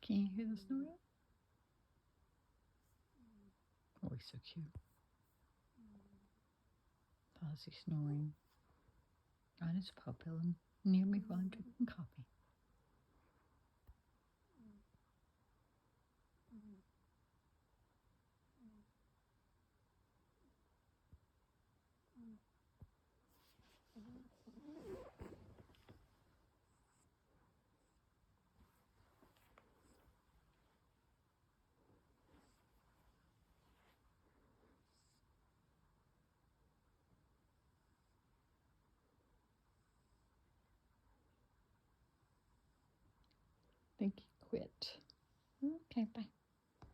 Can you hear the snoring? Oh, he's so cute. Fozzie snoring on his paw pillow near me while I'm drinking coffee. I think he quit. Okay, bye.